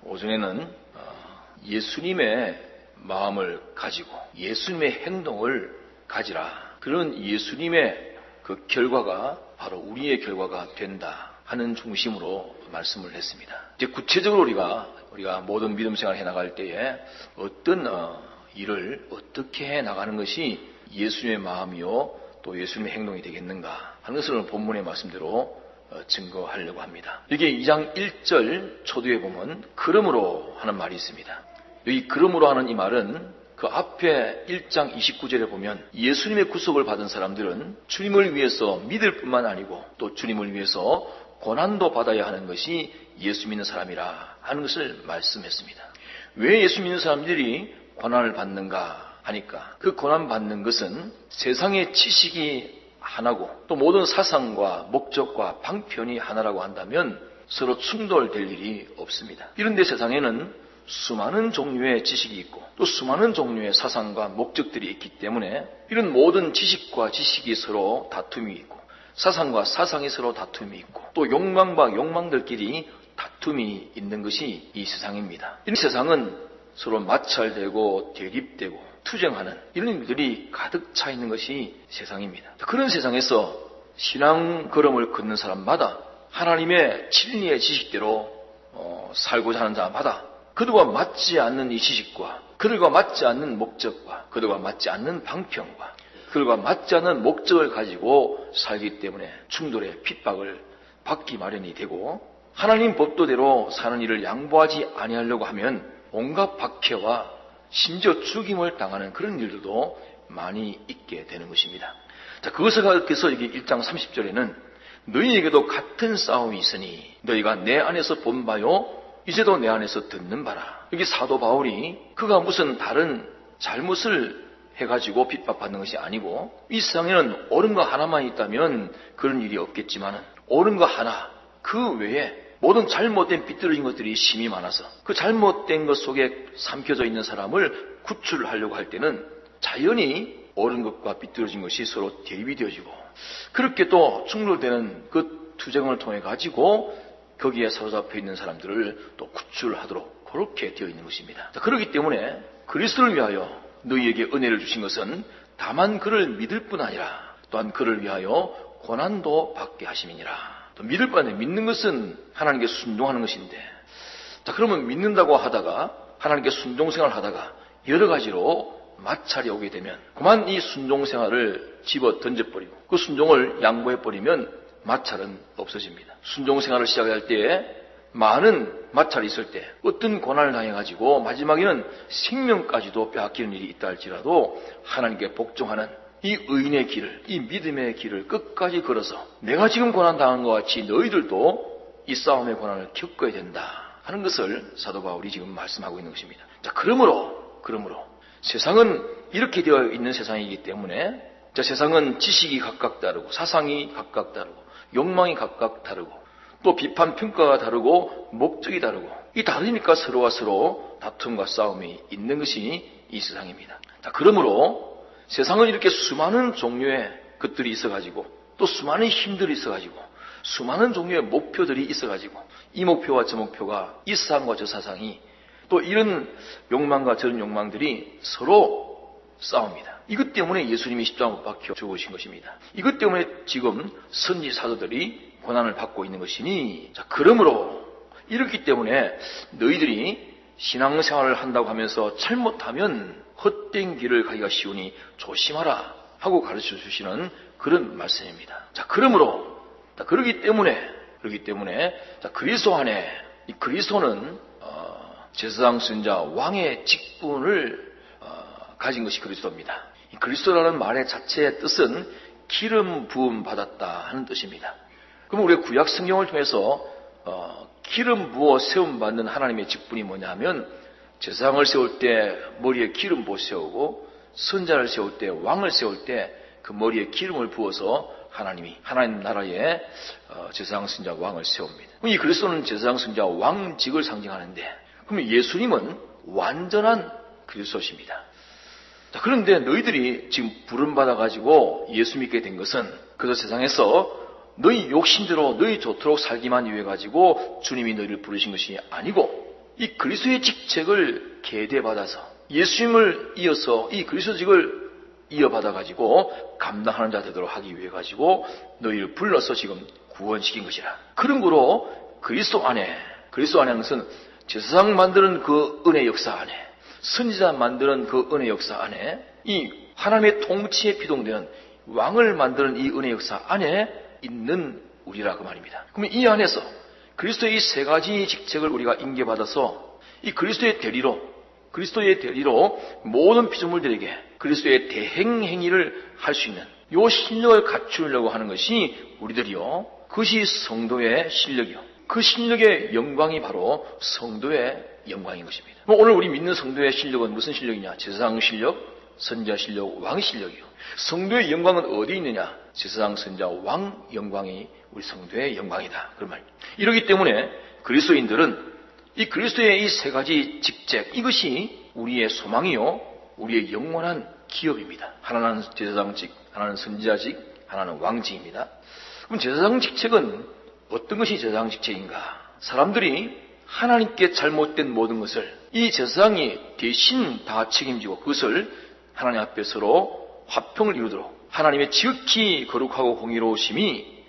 오전에는 예수님의 마음을 가지고 예수님의 행동을 가지라. 그런 예수님의 그 결과가 바로 우리의 결과가 된다 하는 중심으로 말씀을 했습니다. 이제 구체적으로 우리가 모든 믿음 생활을 해나갈 때에 어떤 일을 어떻게 해나가는 것이 예수님의 마음이요 또 예수님의 행동이 되겠는가 하는 것을 본문의 말씀대로 증거하려고 합니다. 여기 2장 1절 초두에 보면 그러므로 하는 말이 있습니다. 여기 그러므로 하는 이 말은 그 앞에 1장 29절에 보면 예수님의 구속을 받은 사람들은 주님을 위해서 믿을 뿐만 아니고 또 주님을 위해서 고난도 받아야 하는 것이 예수 믿는 사람이라 하는 것을 말씀했습니다. 왜 예수 믿는 사람들이 고난을 받는가 하니까 그 고난 받는 것은 세상의 지식이 하나고 또 모든 사상과 목적과 방편이 하나라고 한다면 서로 충돌될 일이 없습니다. 이런데 세상에는 수많은 종류의 지식이 있고 또 수많은 종류의 사상과 목적들이 있기 때문에 이런 모든 지식과 지식이 서로 다툼이 있고 사상과 사상이 서로 다툼이 있고 또 욕망과 욕망들끼리 다툼이 있는 것이 이 세상입니다. 이 세상은 서로 마찰되고 대립되고 투쟁하는 이런 일들이 가득 차 있는 것이 세상입니다. 그런 세상에서 신앙 걸음을 걷는 사람마다 하나님의 진리의 지식대로 살고자 하는 자마다 그들과 맞지 않는 이 지식과 그들과 맞지 않는 목적과 그들과 맞지 않는 방편과 그들과 맞지 않는 목적을 가지고 살기 때문에 충돌의 핍박을 받기 마련이 되고 하나님 법도대로 사는 일을 양보하지 아니하려고 하면 온갖 박해와 심지어 죽임을 당하는 그런 일들도 많이 있게 되는 것입니다. 자, 그것을 가르쳐서 여기 1장 30절에는 너희에게도 같은 싸움이 있으니 너희가 내 안에서 본 바요 이제도 내 안에서 듣는 바라. 여기 사도 바울이 그가 무슨 다른 잘못을 해가지고 핍박받는 것이 아니고 이 세상에는 옳은 거 하나만 있다면 그런 일이 없겠지만 옳은 거 하나 그 외에 모든 잘못된 삐뚤어진 것들이 심히 많아서 그 잘못된 것 속에 삼켜져 있는 사람을 구출하려고 할 때는 자연히 옳은 것과 삐뚤어진 것이 서로 대립이 되어지고 그렇게 또 충돌되는 그 투쟁을 통해 가지고 거기에 사로잡혀 있는 사람들을 또 구출하도록 그렇게 되어 있는 것입니다. 그렇기 때문에 그리스도를 위하여 너희에게 은혜를 주신 것은 다만 그를 믿을 뿐 아니라 또한 그를 위하여 고난도 받게 하심이니라. 믿을 바에 믿는 것은 하나님께 순종하는 것인데 자 그러면 믿는다고 하다가 하나님께 순종생활을 하다가 여러 가지로 마찰이 오게 되면 그만 이 순종생활을 집어 던져버리고 그 순종을 양보해버리면 마찰은 없어집니다. 순종생활을 시작할 때에 많은 마찰이 있을 때 어떤 고난을 당해가지고 마지막에는 생명까지도 빼앗기는 일이 있다 할지라도 하나님께 복종하는 이 의인의 길을, 이 믿음의 길을 끝까지 걸어서 내가 지금 고난당한 것 같이 너희들도 이 싸움의 고난을 겪어야 된다 하는 것을 사도 바울이 지금 말씀하고 있는 것입니다. 자, 그러므로 세상은 이렇게 되어 있는 세상이기 때문에 자, 세상은 지식이 각각 다르고 사상이 각각 다르고 욕망이 각각 다르고 또 비판 평가가 다르고 목적이 다르고 이 다르니까 서로와 서로 다툼과 싸움이 있는 것이 이 세상입니다. 자, 그러므로 세상은 이렇게 수많은 종류의 것들이 있어가지고 또 수많은 힘들이 있어가지고 수많은 종류의 목표들이 있어가지고 이 목표와 저 목표가 이 사상과 저 사상이 또 이런 욕망과 저런 욕망들이 서로 싸웁니다. 이것 때문에 예수님이 십자가 못 박혀 죽으신 것입니다. 이것 때문에 지금 선지 사도들이 고난을 받고 있는 것이니 자 그러므로 이렇기 때문에 너희들이 신앙생활을 한다고 하면서 잘못하면 헛된 길을 가기가 쉬우니 조심하라 하고 가르쳐 주시는 그런 말씀입니다. 자, 그러므로 그러기 때문에 자, 그리스도 안에 이 그리스도는 제사장 선지자 왕의 직분을 가진 것이 그리스도입니다. 이 그리스도라는 말의 자체의 뜻은 기름 부음 받았다 하는 뜻입니다. 그럼 우리가 구약 성경을 통해서 기름 부어 세움 받는 하나님의 직분이 뭐냐면 제사장을 세울 때 머리에 기름 부어 세우고 선자를 세울 때 왕을 세울 때 그 머리에 기름을 부어서 하나님이 하나님 나라의 제사장 선자 왕을 세웁니다. 이 그리스도는 제사장 선자 왕직을 상징하는데 그러면 예수님은 완전한 그리스도십니다. 자, 그런데 너희들이 지금 부름받아 가지고 예수 믿게 된 것은 그저 세상에서 너희 욕심대로 너희 좋도록 살기만 위해 가지고 주님이 너희를 부르신 것이 아니고 이 그리스도의 직책을 계대받아서 예수님을 이어서 이 그리스도직을 이어받아가지고 감당하는 자 되도록 하기 위해 가지고 너희를 불러서 지금 구원시킨 것이라. 그런 거로 그리스도 안에 하는 것은 제사장 만드는 그 은혜 역사 안에, 선지자 만드는 그 은혜 역사 안에, 이 하나님의 통치에 비동되는 왕을 만드는 이 은혜 역사 안에 있는 우리라 그 말입니다. 그러면 이 안에서 그리스도의 이 세 가지 직책을 우리가 인계받아서 이 그리스도의 대리로 모든 피조물들에게 그리스도의 대행 행위를 할 수 있는 요 실력을 갖추려고 하는 것이 우리들이요, 그것이 성도의 실력이요, 그 실력의 영광이 바로 성도의 영광인 것입니다. 오늘 우리 믿는 성도의 실력은 무슨 실력이냐? 제사장 실력, 선지자 실력, 왕 실력이요. 성도의 영광은 어디 있느냐? 제사장, 선지자, 왕 영광이 우리 성도의 영광이다. 그런 말입니다. 이러기 때문에 그리스도인들은 이 그리스도의 이 세 가지 직책, 이것이 우리의 소망이요, 우리의 영원한 기업입니다. 하나는 제사장직, 하나는 선지자직, 하나는 왕직입니다. 그럼 제사장 직책은 어떤 것이 제사장 직책인가? 사람들이 하나님께 잘못된 모든 것을 이 제사장이 대신 다 책임지고 그것을 하나님 앞에 서로 화평을 이루도록 하나님의 지극히 거룩하고 공의로우심이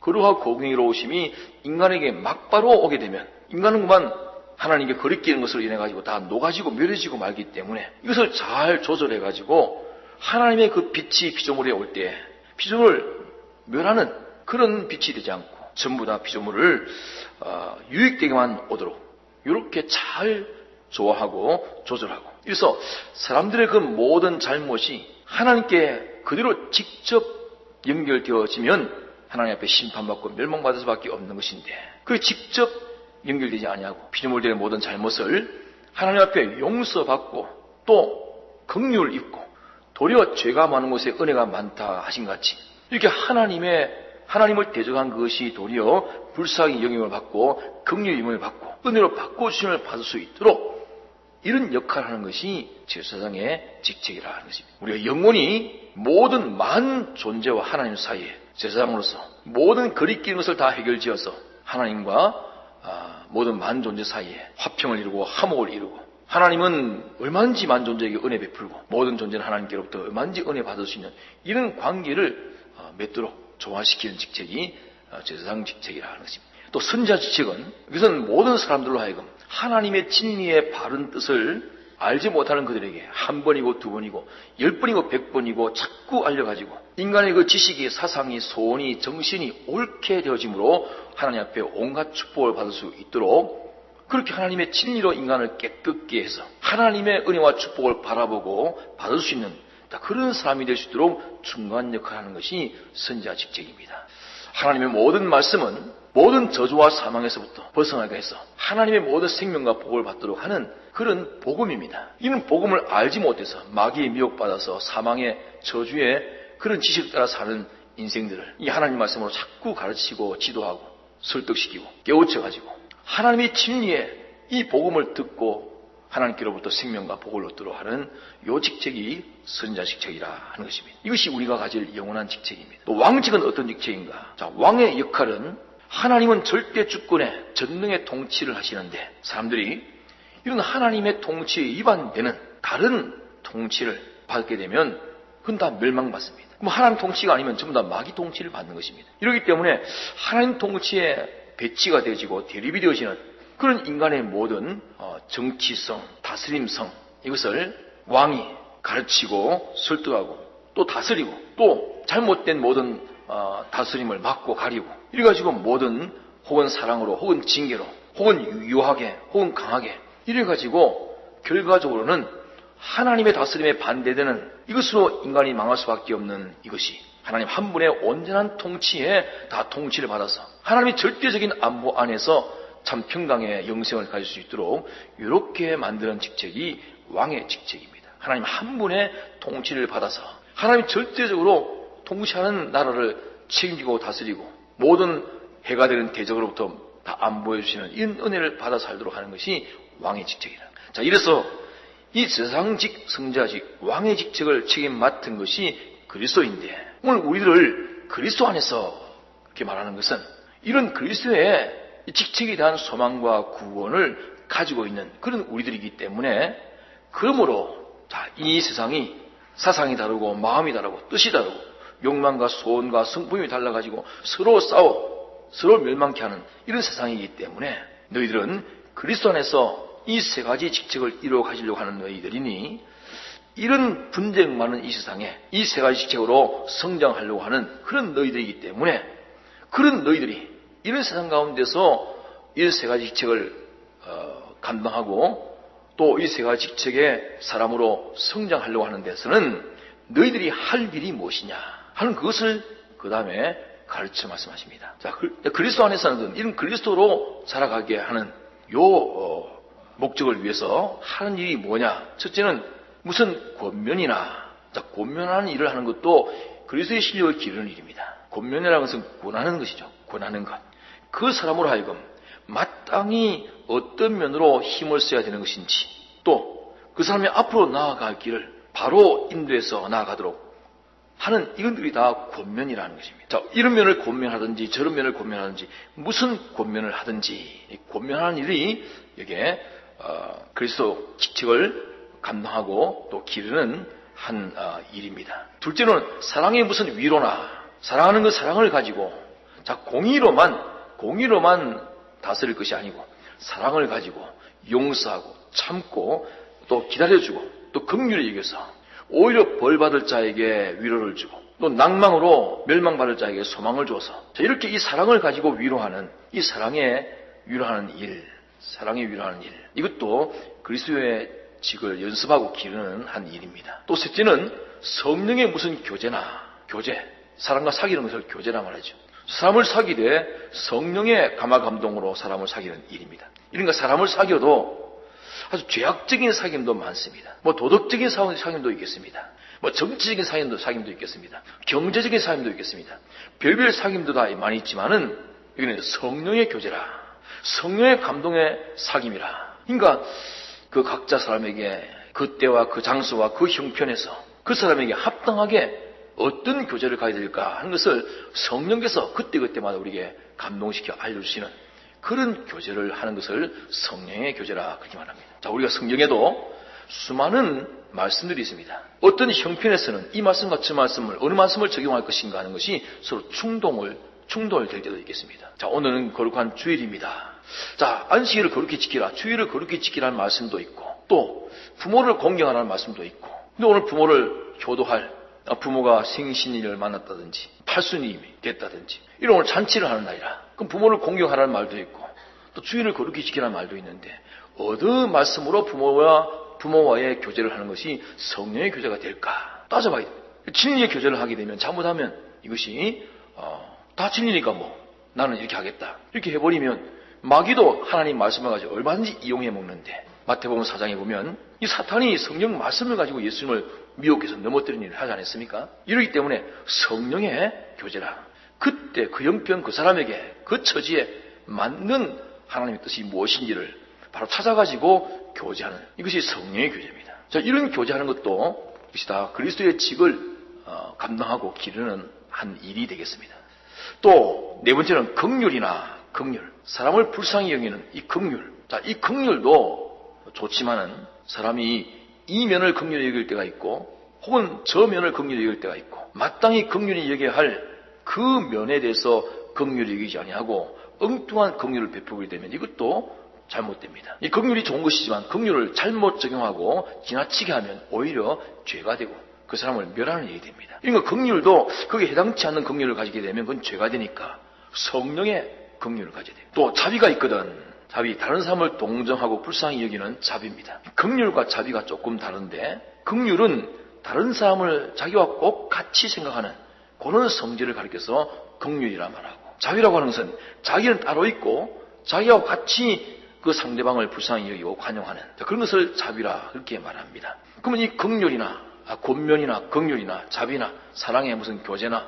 인간에게 막바로 오게 되면 인간은 그만 하나님께 거리끼는 것으로 인해 가지고 다 녹아지고 멸해지고 말기 때문에 이것을 잘 조절해 가지고 하나님의 그 빛이 피조물에 올 때 피조물을 멸하는 그런 빛이 되지 않고 전부 다 피조물을 유익되게만 오도록 이렇게 잘 조화하고 조절하고, 그래서 사람들의 그 모든 잘못이 하나님께 그대로 직접 연결되어지면 하나님 앞에 심판받고 멸망받을 수밖에 없는 것인데, 그 직접 연결되지 아니하고 피조물들의 모든 잘못을 하나님 앞에 용서받고 또 긍휼을 입고 도리어 죄가 많은 곳에 은혜가 많다 하신 같이 이렇게 하나님을 대적한 그것이 도리어 불쌍히 영향을 받고 긍휼 임을 받고 은혜로 바꿔주심을 받을 수 있도록 이런 역할을 하는 것이 제사장의 직책이라 하는 것입니다. 우리가 영원히 모든 만 존재와 하나님 사이에 제사장으로서 모든 거리끼는 것을 다 해결지어서 하나님과 모든 만 존재 사이에 화평을 이루고 화목을 이루고, 하나님은 얼마든지 만 존재에게 은혜 베풀고 모든 존재는 하나님께로부터 얼마든지 은혜 받을 수 있는 이런 관계를 맺도록 조화시키는 직책이 제사장 직책이라 하는 것입니다. 또 선지자 직책은 이것은 모든 사람들로 하여금 하나님의 진리의 바른 뜻을 알지 못하는 그들에게 한 번이고 두 번이고 10번이고 100번이고 자꾸 알려가지고 인간의 그 지식이, 사상이, 소원이, 정신이 옳게 되어짐으로 하나님 앞에 온갖 축복을 받을 수 있도록 그렇게 하나님의 진리로 인간을 깨끗게 해서 하나님의 은혜와 축복을 바라보고 받을 수 있는 그런 사람이 될 수 있도록 중간 역할을 하는 것이 선지자 직책입니다. 하나님의 모든 말씀은 모든 저주와 사망에서부터 벗어나게 해서 하나님의 모든 생명과 복을 받도록 하는 그런 복음입니다. 이는 복음을 알지 못해서 마귀에 미혹받아서 사망의 저주의 그런 지식 따라 사는 인생들을 이 하나님 말씀으로 자꾸 가르치고 지도하고 설득시키고 깨우쳐가지고 하나님의 진리에 이 복음을 듣고 하나님께로부터 생명과 복을 얻도록 하는 이 직책이 선지자 직책이라 하는 것입니다. 이것이 우리가 가질 영원한 직책입니다. 또 왕직은 어떤 직책인가? 자, 왕의 역할은 하나님은 절대 주권의 전능의 통치를 하시는데 사람들이 이런 하나님의 통치에 위반되는 다른 통치를 받게 되면 그건 다 멸망받습니다. 그럼 하나님 통치가 아니면 전부 다 마귀 통치를 받는 것입니다. 이렇기 때문에 하나님 통치에 배치가 되어지고 대립이 되어지는 그런 인간의 모든 정치성, 다스림성, 이것을 왕이 가르치고 설득하고 또 다스리고 또 잘못된 모든 다스림을 막고 가리고 이래가지고 모든 혹은 사랑으로 혹은 징계로 혹은 유하게 혹은 강하게 이래가지고 결과적으로는 하나님의 다스림에 반대되는 이것으로 인간이 망할 수밖에 없는 이것이 하나님 한 분의 온전한 통치에 다 통치를 받아서 하나님의 절대적인 안보 안에서 참 평강의 영생을 가질 수 있도록 이렇게 만드는 직책이 왕의 직책입니다. 하나님 한 분의 통치를 받아서 하나님 절대적으로 통치하는 나라를 책임지고 다스리고 모든 해가 되는 대적으로부터 다 안보해 주시는 이 은혜를 받아 살도록 하는 것이 왕의 직책이라. 자, 이래서 이 제사장직, 성자직, 왕의 직책을 책임 맡은 것이 그리스도인데 오늘 우리들을 그리스도 안에서 그렇게 말하는 것은 이런 그리스도의 직책에 대한 소망과 구원을 가지고 있는 그런 우리들이기 때문에, 그러므로 이 세상이 사상이 다르고 마음이 다르고 뜻이 다르고 욕망과 소원과 성품이 달라가지고 서로 싸워 서로 멸망케 하는 이런 세상이기 때문에, 너희들은 그리스도 안에서 이 세 가지 직책을 이루어 가시려고 하는 너희들이니, 이런 분쟁 많은 이 세상에 이 세 가지 직책으로 성장하려고 하는 그런 너희들이기 때문에, 그런 너희들이 이런 세상 가운데서 이 세 가지 직책을 감당하고 또 이 세 가지 직책의 사람으로 성장하려고 하는 데서는 너희들이 할 일이 무엇이냐 하는 그것을 그 다음에 가르쳐 말씀하십니다. 자, 그리스도 안에서는 이런 그리스도로 살아가게 하는 목적을 위해서 하는 일이 뭐냐? 첫째는 무슨 권면이나, 권면하는 일을 하는 것도 그리스도의 실력을 기르는 일입니다. 권면이라는 것은 권하는 것이죠. 권하는 것. 그 사람으로 하여금 마땅히 어떤 면으로 힘을 써야 되는 것인지, 또 그 사람이 앞으로 나아갈 길을 바로 인도해서 나아가도록 하는, 이것들이 다 권면이라는 것입니다. 자, 이런 면을 권면하든지 저런 면을 권면하든지 무슨 권면을 하든지, 권면하는 일이 여기에 그리스도 직책을 감당하고 또 기르는 한 일입니다. 둘째는 사랑의 무슨 위로나, 사랑하는 그 사랑을 가지고 공의로만 다스릴 것이 아니고 사랑을 가지고 용서하고 참고 또 기다려주고 또 긍휼히 여겨서 오히려 벌받을 자에게 위로를 주고 또 낭망으로 멸망받을 자에게 소망을 줘서, 이렇게 이 사랑을 가지고 위로하는, 이 사랑에 위로하는 일, 이것도 그리스도의 직을 연습하고 기르는 한 일입니다. 또 셋째는 성령의 무슨 교제, 사람과 사귀는 것을 교제라 말하죠. 사람을 사귀되 성령의 감화 감동으로 사람을 사귀는 일입니다. 그러니까 사람을 사귀어도 아주 죄악적인 사귐도 많습니다. 도덕적인 사귐도 있겠습니다. 정치적인 사귐도 있겠습니다. 경제적인 사귐도 있겠습니다. 별별 사귐도 다 많이 있지만은 여기는 성령의 교제라, 성령의 감동의 사귐이라. 그러니까 그 각자 사람에게 그 때와 그 장소와 그 형편에서 그 사람에게 합당하게 어떤 교제를 가야 될까 하는 것을 성령께서 그때그때마다 우리에게 감동시켜 알려주시는 그런 교제를 하는 것을 성령의 교제라 그렇게 말합니다. 자, 우리가 성경에도 수많은 말씀들이 있습니다. 어떤 형편에서는 이 말씀과 저 말씀을, 어느 말씀을 적용할 것인가 하는 것이 서로 충돌될 때도 있겠습니다. 자, 오늘은 거룩한 주일입니다. 자, 안식일을 거룩히 지키라, 주일을 거룩히 지키라는 말씀도 있고, 또 부모를 공경하라는 말씀도 있고, 근데 오늘 부모를 효도할, 부모가 생신일을 만났다든지 팔순이 됐다든지 이런 오늘 잔치를 하는 날이라, 그럼 부모를 공경하라는 말도 있고 또 주일을 거룩히 지키라는 말도 있는데, 어느 말씀으로 부모와의 교제를 하는 것이 성령의 교제가 될까 따져봐야 됩니다. 진리의 교제를 하게 되면 잘못하면 이것이 다 진리니까 나는 이렇게 하겠다 이렇게 해버리면 마귀도 하나님 말씀을 가지고 얼마든지 이용해 먹는데, 마태복음 4장에 보면 이 사탄이 성령 말씀을 가지고 예수님을 미혹해서 넘어뜨리는 일을 하지 않았습니까? 이러기 때문에 성령의 교제라, 그때 그 형편 그 사람에게 그 처지에 맞는 하나님의 뜻이 무엇인지를 바로 찾아가지고 교제하는, 이것이 성령의 교제입니다. 자, 이런 교제하는 것도 이것이 다 그리스도의 직을 감당하고 기르는 한 일이 되겠습니다. 또 네 번째는 긍휼, 사람을 불쌍히 여기는 이 긍휼. 자, 이 긍휼도 좋지만은 사람이 이 면을 긍휼히 여길 때가 있고 혹은 저 면을 긍휼히 여길 때가 있고, 마땅히 긍휼히 여겨야 할 그 면에 대해서 긍휼히 여기지 아니하고 엉뚱한 긍휼을 베풀게 되면 이것도 잘못됩니다. 이 긍휼이 좋은 것이지만 긍휼을 잘못 적용하고 지나치게 하면 오히려 죄가 되고 그 사람을 멸하는 일이 됩니다. 그러니까 긍휼도 거기에 해당치 않는 긍휼을 가지게 되면 그건 죄가 되니까 성령의 긍휼을 가져야 돼요. 또 자비가 있거든. 자비, 다른 사람을 동정하고 불쌍히 여기는 자비입니다. 긍휼과 자비가 조금 다른데, 긍휼은 다른 사람을 자기와 꼭 같이 생각하는 그런 성질을 가리켜서 긍휼이라 말하고, 자비라고 하는 것은 자기는 따로 있고 자기와 같이 그 상대방을 불쌍히 여기고 관용하는 그런 것을 자비라 그렇게 말합니다. 그러면 이 긍휼이나 권면이나 긍휼이나 자비나 사랑의 무슨 교제나,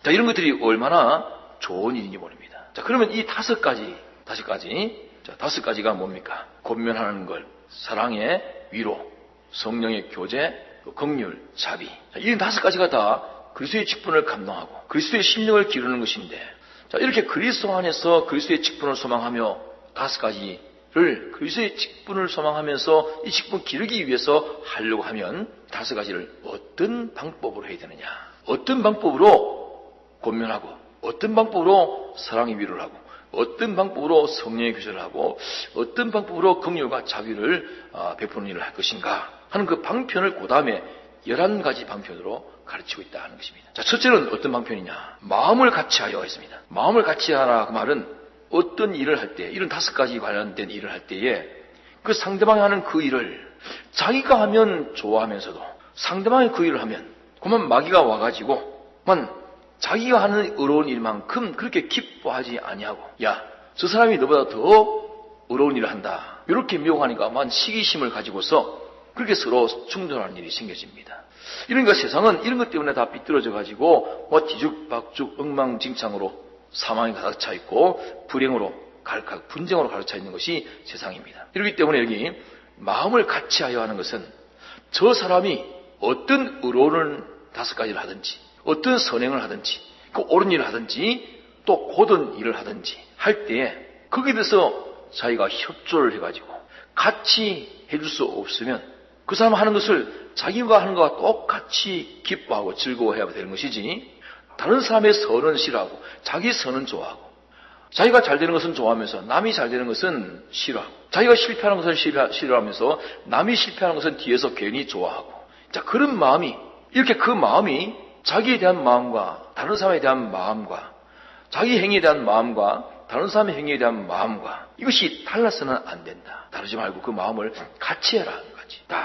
자, 이런 것들이 얼마나 좋은 일인지 모릅니다. 자, 그러면 이 다섯 가지가 뭡니까? 권면하는 것, 사랑의 위로, 성령의 교제, 긍휼, 자비. 자, 이 다섯 가지가 다 그리스도의 직분을 감당하고 그리스도의 심령을 기르는 것인데, 자, 이렇게 그리스도 안에서 그리스도의 직분을 소망하며 다섯 가지 그리스도의 직분을 소망하면서 이 직분 기르기 위해서 하려고 하면 5가지를 어떤 방법으로 해야 되느냐, 어떤 방법으로 권면하고, 어떤 방법으로 사랑의 위로를 하고, 어떤 방법으로 성령의 교제를 하고, 어떤 방법으로 긍휼과 자비를 베푸는 일을 할 것인가 하는 그 방편을 그 다음에 11가지 방편으로 가르치고 있다 하는 것입니다. 자, 첫째는 어떤 방편이냐, 마음을 같이하여 했습니다. 마음을 같이하라 그 말은 어떤 일을 할 때, 이런 5가지 관련된 일을 할 때에 그 상대방이 하는 그 일을 자기가 하면 좋아하면서도 상대방이 그 일을 하면 그만 마귀가 와가지고 자기가 하는 어려운 일만큼 그렇게 기뻐하지 아니하고, 야, 저 사람이 너보다 더 어려운 일을 한다, 이렇게 미혹하니까 시기심을 가지고서 그렇게 서로 충돌하는 일이 생겨집니다. 이러니까 세상은 이런 것 때문에 다 삐뚤어져 가지고 뒤죽박죽 엉망진창으로 사망이 가득 차 있고 불행으로 분쟁으로 가득 차 있는 것이 세상입니다. 이렇기 때문에 여기 마음을 같이하여 하는 것은 저 사람이 어떤 의로운 5가지를 하든지, 어떤 선행을 하든지, 그 옳은 일을 하든지, 또 고든 일을 하든지 할 때에 거기에 대해서 자기가 협조를 해가지고 같이 해줄 수 없으면 그 사람 하는 것을 자기가 하는 것과 똑같이 기뻐하고 즐거워해야 되는 것이지, 다른 사람의 선은 싫어하고 자기 선은 좋아하고, 자기가 잘 되는 것은 좋아하면서 남이 잘 되는 것은 싫어하고, 자기가 실패하는 것은 싫어하면서 남이 실패하는 것은 뒤에서 괜히 좋아하고, 자, 그런 마음이, 이렇게 그 마음이 자기에 대한 마음과 다른 사람에 대한 마음과 자기 행위에 대한 마음과 다른 사람의 행위에 대한 마음과 이것이 달라서는 안 된다. 다르지 말고 그 마음을 같이 해라.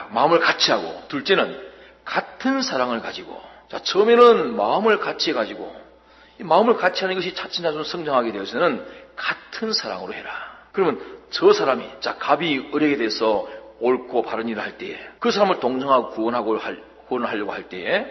마음을 같이 하고, 둘째는 같은 사랑을 가지고, 자, 처음에는 마음을 같이 해가지고, 이 마음을 같이 하는 것이 차츰차츰 성장하게 되어서는 같은 사랑으로 해라. 그러면 저 사람이, 자, 갑이 을에게 대해서 옳고 바른 일을 할 때에 그 사람을 동정하고 구원을 하려고 할 때에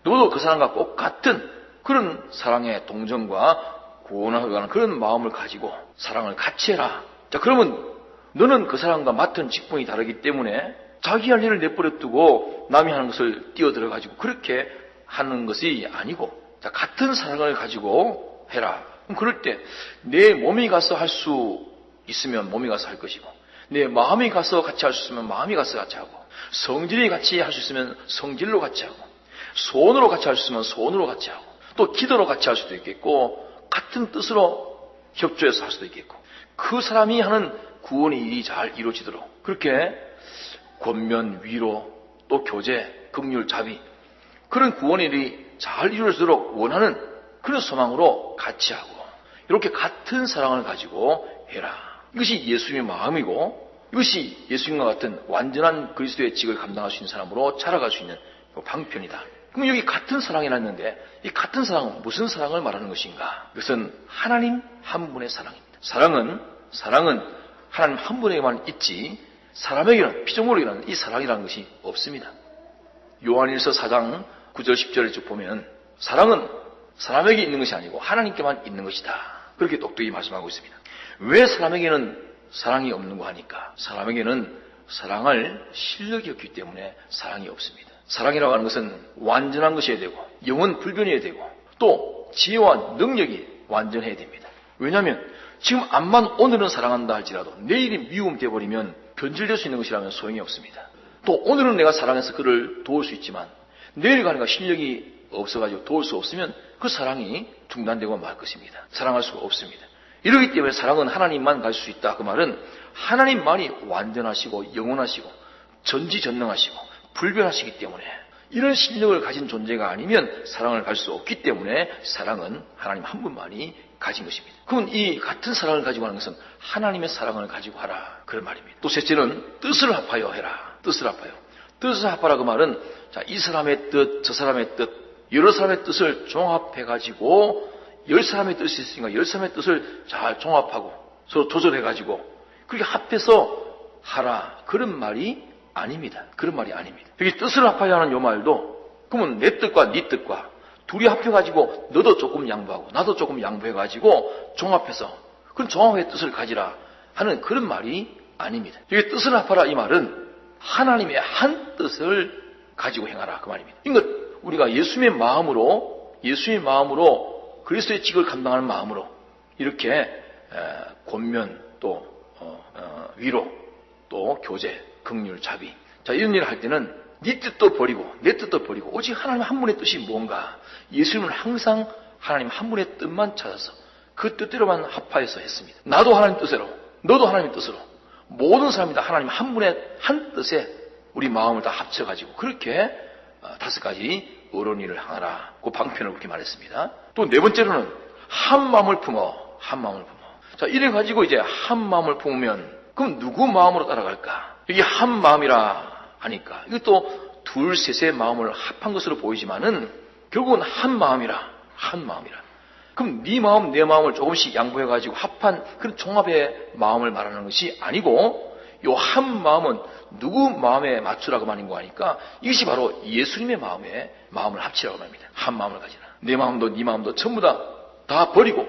너도 그 사람과 꼭 같은 그런 사랑의 동정과 구원을 하는 그런 마음을 가지고 사랑을 같이 해라. 자, 그러면 너는 그 사람과 맡은 직분이 다르기 때문에 자기 할 일을 내버려 두고 남이 하는 것을 뛰어들어가지고 그렇게 하는 것이 아니고, 자, 같은 사랑을 가지고 해라. 그럼 그럴 때 내 몸이 가서 할 수 있으면 몸이 가서 할 것이고, 내 마음이 가서 같이 할 수 있으면 마음이 가서 같이 하고, 성질이 같이 할 수 있으면 성질로 같이 하고, 손으로 같이 할 수 있으면 손으로 같이 하고, 또 기도로 같이 할 수도 있겠고, 같은 뜻으로 협조해서 할 수도 있겠고, 그 사람이 하는 구원의 일이 잘 이루어지도록 그렇게 권면, 위로, 또 교제, 긍휼, 자비, 그런 구원의 일이 잘 이루어지도록 원하는 그런 소망으로 같이 하고, 이렇게 같은 사랑을 가지고 해라. 이것이 예수님의 마음이고, 이것이 예수님과 같은 완전한 그리스도의 직을 감당할 수 있는 사람으로 자라갈 수 있는 방편이다. 그럼 여기 같은 사랑이라 했는데, 이 같은 사랑은 무슨 사랑을 말하는 것인가? 이것은 하나님 한 분의 사랑입니다. 사랑은 하나님 한 분에게만 있지, 사람에게는, 피조물에게는 이 사랑이라는 것이 없습니다. 요한일서 4장 9절 10절에 쭉 보면 사랑은 사람에게 있는 것이 아니고 하나님께만 있는 것이다. 그렇게 똑똑히 말씀하고 있습니다. 왜 사람에게는 사랑이 없는가 하니까, 사람에게는 사랑할 실력이 없기 때문에 사랑이 없습니다. 사랑이라고 하는 것은 완전한 것이어야 되고, 영은 불변해야 되고, 또 지혜와 능력이 완전해야 됩니다. 왜냐하면 지금 암만 오늘은 사랑한다 할지라도 내일이 미움 되어버리면 변질될 수 있는 것이라면 소용이 없습니다. 또 오늘은 내가 사랑해서 그를 도울 수 있지만 내일 가니까 실력이 없어가지고 도울 수 없으면 그 사랑이 중단되고 말 것입니다. 사랑할 수가 없습니다. 이러기 때문에 사랑은 하나님만 가질 수 있다. 그 말은 하나님만이 완전하시고 영원하시고 전지전능하시고 불변하시기 때문에, 이런 실력을 가진 존재가 아니면 사랑을 가질 수 없기 때문에 사랑은 하나님 한 분만이 가진 것입니다. 그럼 이 같은 사랑을 가지고 하는 것은 하나님의 사랑을 가지고 하라, 그런 말입니다. 또 셋째는 뜻을 합하여 해라. 뜻을 합하여. 뜻을 합하라 그 말은, 자, 이 사람의 뜻, 저 사람의 뜻, 여러 사람의 뜻을 종합해가지고 10사람의 뜻이 있으니까 10사람의 뜻을 잘 종합하고 서로 조절해가지고 그렇게 합해서 하라, 그런 말이 아닙니다. 그런 말이 아닙니다. 여기 뜻을 합하여 하는 요 말도, 그러면 내 뜻과 네 뜻과 둘이 합해가지고 너도 조금 양보하고 나도 조금 양보해가지고 종합해서 그런 종합의 뜻을 가지라 하는 그런 말이 아닙니다. 여기 뜻을 합하라 이 말은 하나님의 한 뜻을 가지고 행하라, 그 말입니다. 그러니까 우리가 예수님의 마음으로 그리스도의 직을 감당하는 마음으로 이렇게 권면, 또 위로, 또 교제, 긍휼, 자비. 자, 이런 일을 할 때는 네 뜻도 버리고 내 뜻도 버리고 오직 하나님 한 분의 뜻이 뭔가. 예수님은 항상 하나님 한 분의 뜻만 찾아서 그 뜻대로만 합하여서 했습니다. 나도 하나님 뜻대로, 너도 하나님 뜻으로, 모든 사람이 다 하나님 한 분의 한 뜻에 우리 마음을 다 합쳐가지고 그렇게 5가지 어려운 일을 행하라. 그 방편을 그렇게 말했습니다. 또 네 번째로는 한 마음을 품어. 한 마음을 품어. 자, 이래가지고 이제 한 마음을 품으면 그럼 누구 마음으로 따라갈까? 이게 한 마음이라 하니까 이것도 둘, 셋의 마음을 합한 것으로 보이지만은 결국은 한 마음이라. 한 마음이라. 그럼 네 마음, 내 마음을 조금씩 양보해가지고 합한 그런 종합의 마음을 말하는 것이 아니고 요 한 마음은 누구 마음에 맞추라고 말인 거 하니까 이것이 바로 예수님의 마음을 합치라고 말합니다. 한 마음을 가지라. 내 마음도 네 마음도 전부 다 버리고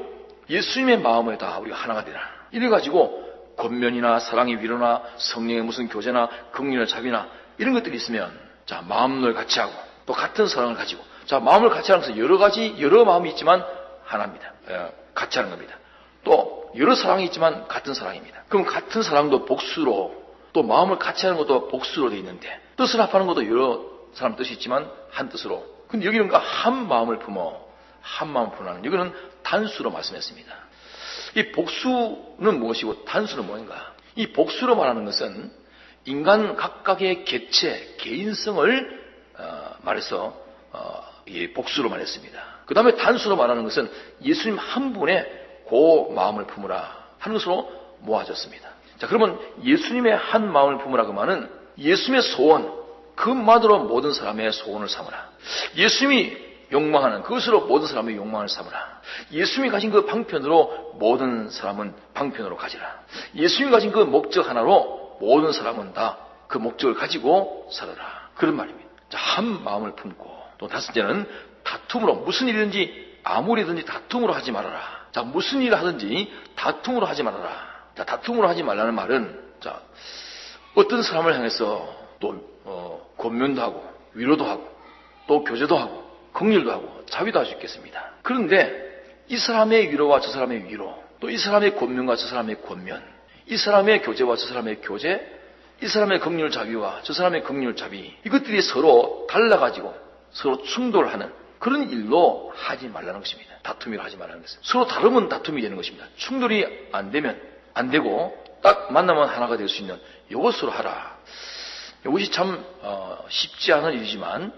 예수님의 마음에 다 우리가 하나가 되라. 이래가지고 권면이나 사랑의 위로나 성령의 무슨 교제나 긍휼이나 자비나 이런 것들이 있으면 자, 마음을 같이 하고 또 같은 사랑을 가지고 자, 마음을 같이 하면서 여러 마음이 있지만 하나입니다. 같이 하는 겁니다. 또 여러 사랑이 있지만 같은 사랑입니다. 그럼 같은 사랑도 복수로 또 마음을 같이 하는 것도 복수로 되어 있는데 뜻을 합하는 것도 여러 사람 뜻이 있지만 한 뜻으로. 근데 여기는 한 마음을 품어. 한 마음을 품어라는 여기는 단수로 말씀했습니다. 이 복수는 무엇이고 단수는 뭔가? 이 복수로 말하는 것은 인간 각각의 개인성을 말해서 이 복수로 말했습니다. 그 다음에 단수로 말하는 것은 예수님 한 분의 그 마음을 품으라 하는 것으로 모아졌습니다. 자, 그러면 예수님의 한 마음을 품으라 그 말은 예수님의 소원, 그만으로 모든 사람의 소원을 삼으라. 예수님이 욕망하는 그것으로 모든 사람의 욕망을 삼으라. 예수님이 가진 그 방편으로 모든 사람은 방편으로 가지라. 예수님이 가진 그 목적 하나로 모든 사람은 다 그 목적을 가지고 살아라. 그런 말입니다. 자, 한 마음을 품고 또 다섯째는 다툼으로 무슨 일이든지 아무리든지 다툼으로 하지 말아라. 자, 무슨 일을 하든지 다툼으로 하지 말아라. 자, 다툼으로 하지 말라는 말은 자, 어떤 사람을 향해서 또 권면도 하고 위로도 하고 또 교제도 하고 긍휼도 하고 자비도 할 수 있겠습니다. 그런데 이 사람의 위로와 저 사람의 위로, 또 이 사람의 권면과 저 사람의 권면, 이 사람의 교제와 저 사람의 교제, 이 사람의 긍휼 자비와 저 사람의 긍휼 자비, 이것들이 서로 달라가지고 서로 충돌하는 그런 일로 하지 말라는 것입니다. 다툼이라 하지 말라는 것은. 서로 다르면 다툼이 되는 것입니다. 충돌이 안 되면 안 되고 딱 만나면 하나가 될 수 있는 이것으로 하라. 이것이 참 쉽지 않은 일이지만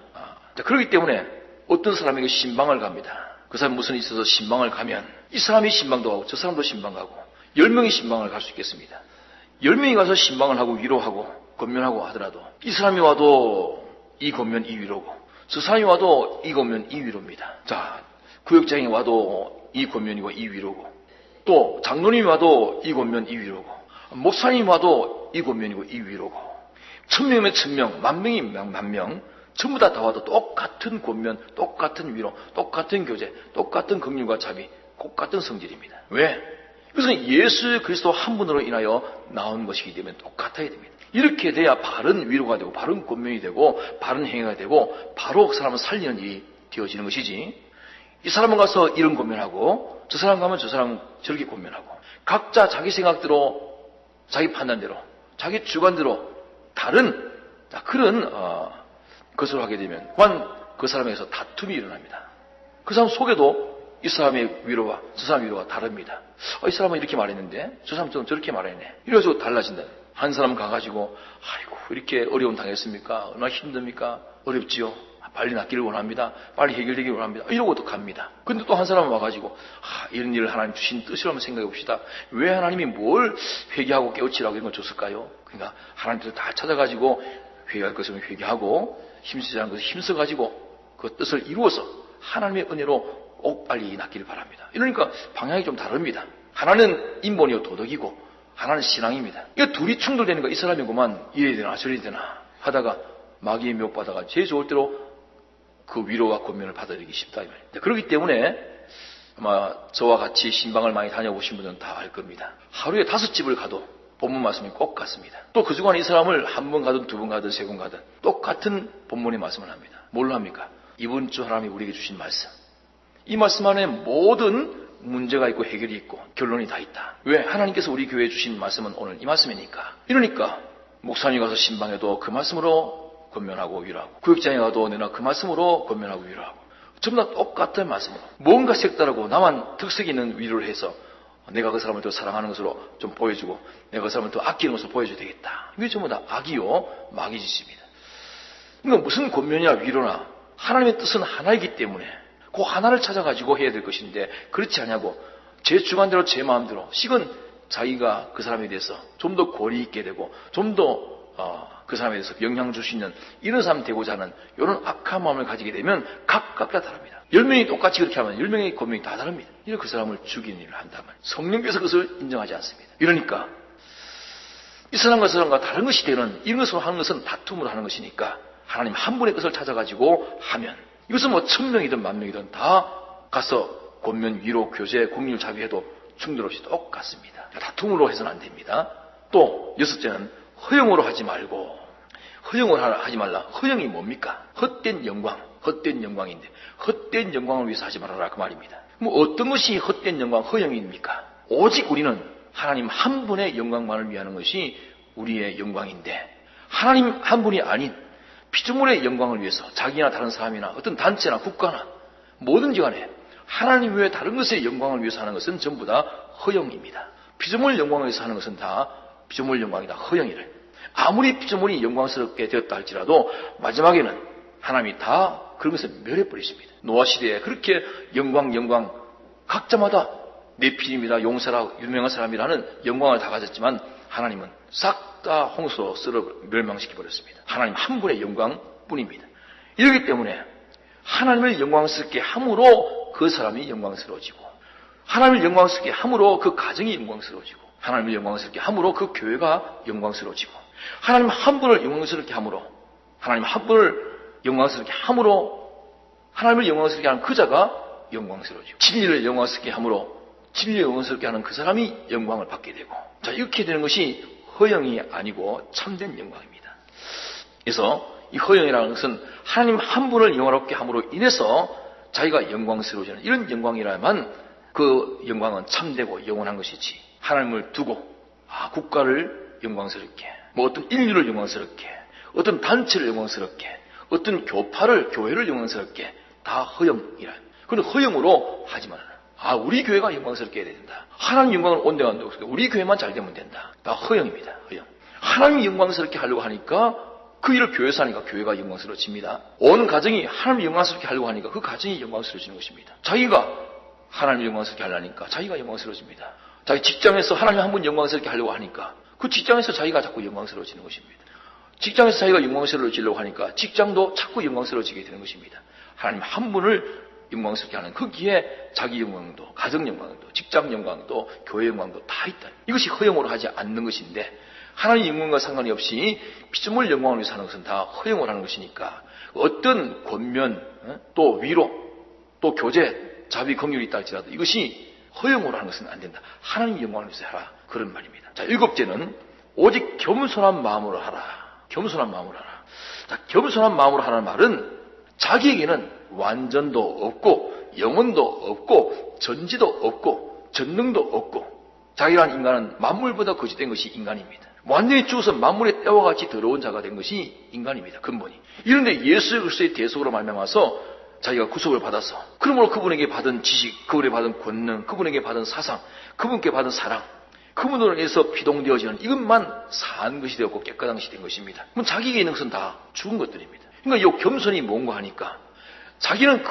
그렇기 때문에 어떤 사람에게 신방을 갑니다. 그 사람이 무슨 일이 있어서 신방을 가면 이 사람이 신방도 하고 저 사람도 신방 가고 10명이 신방을 갈 수 있겠습니다. 10명이 가서 신방을 하고 위로하고 권면하고 하더라도 이 사람이 와도 이 권면 이 위로고 저 사람이 와도 이 권면 이 위로입니다. 자, 구역장이 와도 이 권면이고 이 위로고 또 장로님이 와도 이 권면 이 위로고 목사님이 와도 이 권면이고 이 위로고 1000명이면 1000명, 10,000명이 10,000명 전부 다 와도 똑같은 권면, 똑같은 위로, 똑같은 교제, 똑같은 긍휼과 자비, 똑같은 성질입니다. 왜? 그것은 예수 그리스도 한 분으로 인하여 나온 것이기 때문에 똑같아야 됩니다. 이렇게 돼야 바른 위로가 되고 바른 권면이 되고 바른 행위가 되고 바로 그 사람을 살리는 일이 되어지는 것이지. 이 사람은 가서 이런 권면하고 저 사람 가면 저 사람 저렇게 권면하고 각자 자기 생각대로 자기 판단대로 자기 주관대로 다른 그런 것을 하게 되면 또한 그 사람에게서 다툼이 일어납니다. 그 사람 속에도 이 사람의 위로와 저 사람의 위로가 다릅니다. 이 사람은 이렇게 말했는데 저 사람은 저렇게 말했네. 이래서 달라진다. 한 사람 가가지고 아이고 이렇게 어려움 당했습니까? 얼마나 힘듭니까? 어렵지요. 빨리 낫기를 원합니다. 빨리 해결되기를 원합니다. 이러고 또 갑니다. 근데 또 한 사람은 와가지고 이런 일을 하나님 주신 뜻이라 한번 생각해 봅시다. 왜 하나님이 뭘 회개하고 깨우치라고 이런 걸 줬을까요? 그러니까 하나님 뜻을 다 찾아가지고 회개할 것이면 회개하고 힘쓰지 않은 것을 힘써가지고 그 뜻을 이루어서 하나님의 은혜로 꼭 빨리 낫기를 바랍니다. 이러니까 방향이 좀 다릅니다. 하나는 인본이요 도덕이고 하나는 신앙입니다. 이거 둘이 충돌되는 거 이 사람이구만 이래야 되나 저래야 되나 하다가 마귀의 묘받아가 제일 좋을 대로 그 위로와 권면을 받아들이기 쉽다. 그렇기 때문에 아마 저와 같이 신방을 많이 다녀보신 분들은 다 알 겁니다. 하루에 5집을 가도 본문 말씀이 꼭 같습니다. 또 그 주간 이 사람을 한 번 가든 두 번 가든 세 번 가든 똑같은 본문의 말씀을 합니다. 뭘로 합니까? 이번 주 하나님이 우리에게 주신 말씀. 이 말씀 안에 모든 문제가 있고 해결이 있고 결론이 다 있다. 왜? 하나님께서 우리 교회에 주신 말씀은 오늘 이 말씀이니까. 이러니까 목사님 가서 신방에도 그 말씀으로 권면하고 위로하고, 구역장에 가도 내가 그 말씀으로 권면하고 위로하고, 전부 다 똑같은 말씀으로 뭔가 색다르고 나만 특색 있는 위로를 해서 내가 그 사람을 더 사랑하는 것으로 좀 보여주고 내가 그 사람을 더 아끼는 것으로 보여줘야 되겠다. 이게 전부 다 악이요 마귀짓입니다. 그러니까 무슨 권면이나 위로나 하나님의 뜻은 하나이기 때문에 그 하나를 찾아가지고 해야 될 것인데, 그렇지 않냐고 제 주관대로 제 마음대로 식은 자기가 그 사람에 대해서 좀 더 권위 있게 되고 좀 더 그 사람에 대해서 영향 줄 수 있는 이런 사람 되고자 하는 이런 악한 마음을 가지게 되면 각각 다 다릅니다. 10명이 똑같이 그렇게 하면 10명의 권명이 다 다릅니다. 이래 그 사람을 죽이는 일을 한다면 성령께서 그것을 인정하지 않습니다. 이러니까 이 사람과 그 사람과 다른 것이 되는 이런 것으로 하는 것은 다툼으로 하는 것이니까 하나님 한 분의 것을 찾아가지고 하면, 이것은 뭐 1000명이든 10,000명이든 다 가서 권면, 위로, 교제, 공률, 자비해도 충돌 없이 똑같습니다. 다툼으로 해서는 안 됩니다. 또 여섯째는 허영으로 하지 말고, 허영을 하지 말라. 허영이 뭡니까? 헛된 영광, 헛된 영광인데 헛된 영광을 위해서 하지 말아라 그 말입니다. 뭐 어떤 것이 헛된 영광, 허영입니까? 오직 우리는 하나님 한 분의 영광만을 위하는 것이 우리의 영광인데, 하나님 한 분이 아닌 피조물의 영광을 위해서 자기나 다른 사람이나 어떤 단체나 국가나 뭐든지 간에 하나님 외에 다른 것의 영광을 위해서 하는 것은 전부 다 허영입니다. 피조물 영광을 위해서 하는 것은 다 피조물 영광이다, 허영이래. 아무리 피조물이 영광스럽게 되었다 할지라도 마지막에는 하나님이 다 그런 것을 멸해버리십니다. 노아 시대에 그렇게 영광 각자마다 네피림이다, 용사라, 유명한 사람이라는 영광을 다 가졌지만 하나님은 싹 다 홍수로 쓸어 멸망시켜버렸습니다. 하나님 한 분의 영광뿐입니다. 이렇기 때문에 하나님을 영광스럽게 함으로 그 사람이 영광스러워지고, 하나님을 영광스럽게 함으로 그 가정이 영광스러워지고, 하나님을 영광스럽게 함으로 그 교회가 영광스러워지고, 하나님 한 분을 영광스럽게 함으로, 하나님 한 분을 영광스럽게 함으로 하나님을 영광스럽게 하는 그 자가 영광스러워지고, 진리를 영광스럽게 함으로 진리를 영광스럽게 하는 그 사람이 영광을 받게 되고, 자, 이렇게 되는 것이 허영이 아니고 참된 영광입니다. 그래서 이 허영이라는 것은 하나님 한 분을 영화롭게 함으로 인해서 자기가 영광스러워지는 이런 영광이라면 그 영광은 참되고 영원한 것이지, 하나님을 두고 국가를 영광스럽게, 뭐 어떤 인류를 영광스럽게, 어떤 단체를 영광스럽게, 어떤 교회를 영광스럽게 다 허영이라. 그런데 허영으로 하지 말아라. 우리 교회가 영광스럽게 해야 된다. 하나님 영광을 온대한다고 우리 교회만 잘 되면 된다. 다 허영입니다. 허영. 하나님이 영광스럽게 하려고 하니까 그 일을 교회에서 하니까 교회가 영광스러워집니다. 온 가정이 하나님을 영광스럽게 하려고 하니까 그 가정이 영광스러워지는 것입니다. 자기가 하나님을 영광스럽게 하려니까 자기가 영광스러워집니다. 자기 직장에서 하나님 한 분 영광스럽게 하려고 하니까 그 직장에서 자기가 자꾸 영광스러워지는 것입니다. 직장에서 자기가 영광스러워지려고 하니까 직장도 자꾸 영광스러워지게 되는 것입니다. 하나님 한 분을 영광스럽게 하는 거기에 자기 영광도, 가정 영광도, 직장 영광도, 교회 영광도 다 있다. 이것이 허영으로 하지 않는 것인데, 하나님 영광과 상관이 없이 피조물 영광을 위해서 하는 것은 다 허영으로 하는 것이니까 어떤 권면, 또 위로, 또 교제, 자비, 긍휼이 있다 할지라도 이것이 허영으로 하는 것은 안 된다. 하나님 영광을 위해서 하라. 그런 말입니다. 자, 7째는 오직 겸손한 마음으로 하라. 겸손한 마음으로 하라. 자, 겸손한 마음으로 하라는 말은 자기에게는 완전도 없고 영혼도 없고 전지도 없고 전능도 없고, 자기란 인간은 만물보다 거짓된 것이 인간입니다. 완전히 죽어서 만물의 때와 같이 더러운 자가 된 것이 인간입니다. 근본이. 이런데 예수 그리스도의 대속으로 말미암아서 자기가 구속을 받아서, 그러므로 그분에게 받은 지식, 그분에게 받은 권능, 그분에게 받은 사상, 그분께 받은 사랑, 그분으로 인해서 피동되어지는 이것만 산 것이 되었고 깨끗한 것이 된 것입니다. 그럼 자기에게 있는 것은 다 죽은 것들입니다. 그러니까 이 겸손이 뭔가 하니까 자기는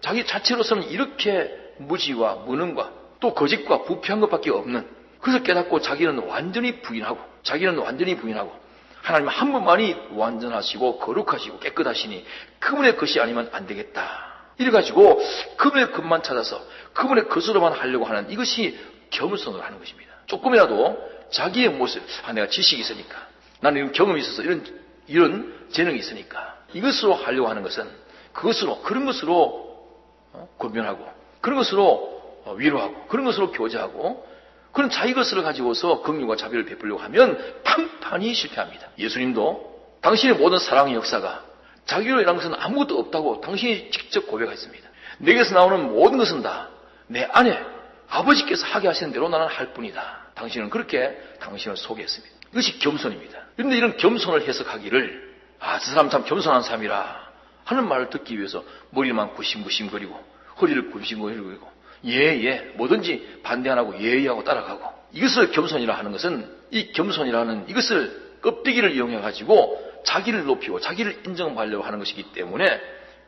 자기 자체로서는 이렇게 무지와 무능과 또 거짓과 부패한 것밖에 없는, 그래서 깨닫고 자기는 완전히 부인하고 하나님 한 분만이 완전하시고 거룩하시고 깨끗하시니 그분의 것이 아니면 안 되겠다. 이래가지고 그분의 것만 찾아서 그분의 것으로만 하려고 하는 이것이 겸손으로 하는 것입니다. 조금이라도 자기의 모습, 내가 지식이 있으니까, 나는 이런 경험이 있어서 이런 재능이 있으니까 이것으로 하려고 하는 것은 그런 것으로 권면하고, 그런 것으로 위로하고, 그런 것으로 교제하고, 그런 자기 것을 가지고서 긍휼과 자비를 베풀려고 하면 판판히 실패합니다. 예수님도 당신의 모든 사랑의 역사가 자기로 일한 것은 아무것도 없다고 당신이 직접 고백했습니다. 내게서 나오는 모든 것은 다 내 아내, 아버지께서 하게 하시는 대로 나는 할 뿐이다. 당신은 그렇게 당신을 소개했습니다. 이것이 겸손입니다. 그런데 이런 겸손을 해석하기를 저 사람 참 겸손한 사람이라 하는 말을 듣기 위해서 머리만 구심구심거리고 허리를 굽심거리고 예, 뭐든지 반대 안 하고 예 하고 따라가고, 이것을 겸손이라 하는 것은 이 겸손이라는 이것을 껍데기를 이용해가지고 자기를 높이고 자기를 인정받으려고 하는 것이기 때문에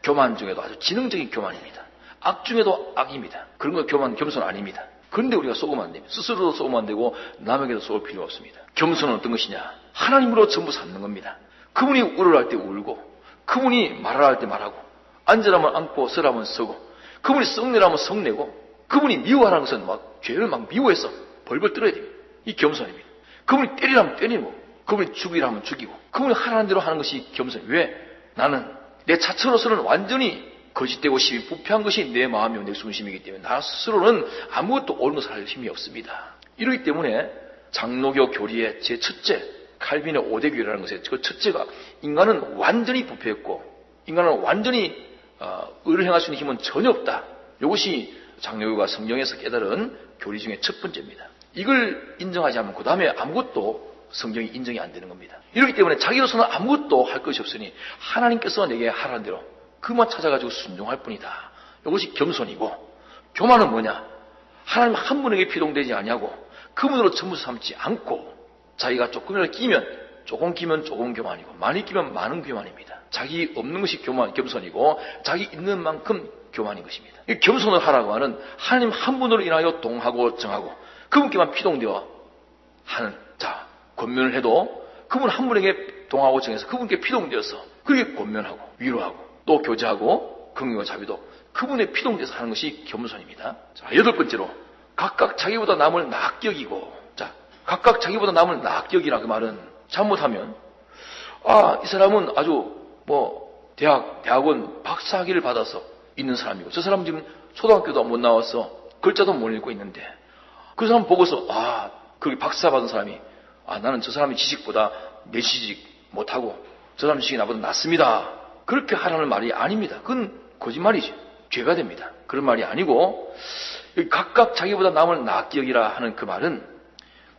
교만 중에도 아주 지능적인 교만입니다. 악 중에도 악입니다. 그런 건 겸손 아닙니다. 그런데 우리가 속으면 안 됩니다. 스스로도 속으면 안 되고 남에게도 속을 필요가 없습니다. 겸손은 어떤 것이냐? 하나님으로 전부 삼는 겁니다. 그분이 울으랄 때 울고, 그분이 말할 때 말하고, 앉으라면 앉고 서라면 서고, 그분이 썩내라면 썩내고, 그분이 미워하는 것은 막 죄를 막 미워해서 벌벌 떨어야 됩니다. 이 겸손입니다. 그분이 때리라면 때리고, 그분이 죽이라면 죽이고, 그분이 하라는 대로 하는 것이 겸손입니다. 왜? 나는 내 자체로서는 완전히 거짓되고 심히 부패한 것이 내 마음이고 내 중심이기 때문에 나 스스로는 아무것도 옳은 것을 할 힘이 없습니다. 이러기 때문에 장로교 교리의 제 첫째, 칼빈의 5대 교리라는 것의 그 첫째가 인간은 완전히 부패했고 인간은 완전히 의를 행할 수 있는 힘은 전혀 없다. 이것이 장로교가 성경에서 깨달은 교리 중에 첫 번째입니다. 이걸 인정하지 않으면 그 다음에 아무것도 성경이 인정이 안 되는 겁니다. 이렇기 때문에 자기로서는 아무것도 할 것이 없으니 하나님께서 내게 하라는 대로 그만 찾아가지고 순종할 뿐이다. 이것이 겸손이고, 교만은 뭐냐? 하나님 한 분에게 피동되지 아니하고 그분으로 전부 삼지 않고 자기가 조금이라도 조금 끼면 조금 교만이고 많이 끼면 많은 교만입니다. 자기 없는 것이 겸손이고 자기 있는 만큼 교만인 것입니다. 이 겸손을 하라고 하는 하나님 한 분으로 인하여 동하고 정하고 그분께만 피동되어 하는 권면을 해도 그분 한 분에게 동하고 정해서 그분께 피동되어서 그렇게 권면하고 위로하고 또 교제하고 긍휼과 자비도 그분의 피동돼서 하는 것이 겸손입니다. 여덟 번째로 각각 자기보다 남을 낙격이고, 각각 자기보다 남을 낙격이라 그 말은 잘못하면 이 사람은 아주 대학원 박사학위를 받아서 있는 사람이고 저 사람 지금 초등학교도 못 나와서 글자도 못 읽고 있는데 그 사람 보고서 그 박사 받은 사람이 나는 저 사람의 지식보다 내 지식 못하고 저 사람 지식이 나보다 낫습니다. 그렇게 하라는 말이 아닙니다. 그건 거짓말이죠. 죄가 됩니다. 그런 말이 아니고 각각 자기보다 남을 낫게 여기라 하는 그 말은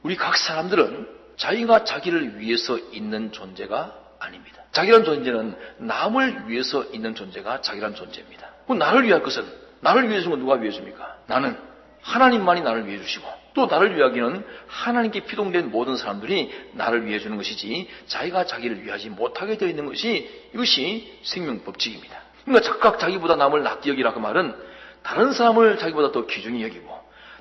우리 각 사람들은 자기가 자기를 위해서 있는 존재가 아닙니다. 자기란 존재는 남을 위해서 있는 존재가 자기란 존재입니다. 나를 위할 것은 나를 위해 주는 건 누가 위해 줍니까? 나는 하나님만이 나를 위해 주시고 또 나를 위하기는 하나님께 피동된 모든 사람들이 나를 위해 주는 것이지 자기가 자기를 위하지 못하게 되어 있는 것이 이것이 생명 법칙입니다. 그러니까 각각 자기보다 남을 낫게 여기라 그 말은 다른 사람을 자기보다 더 귀중히 여기고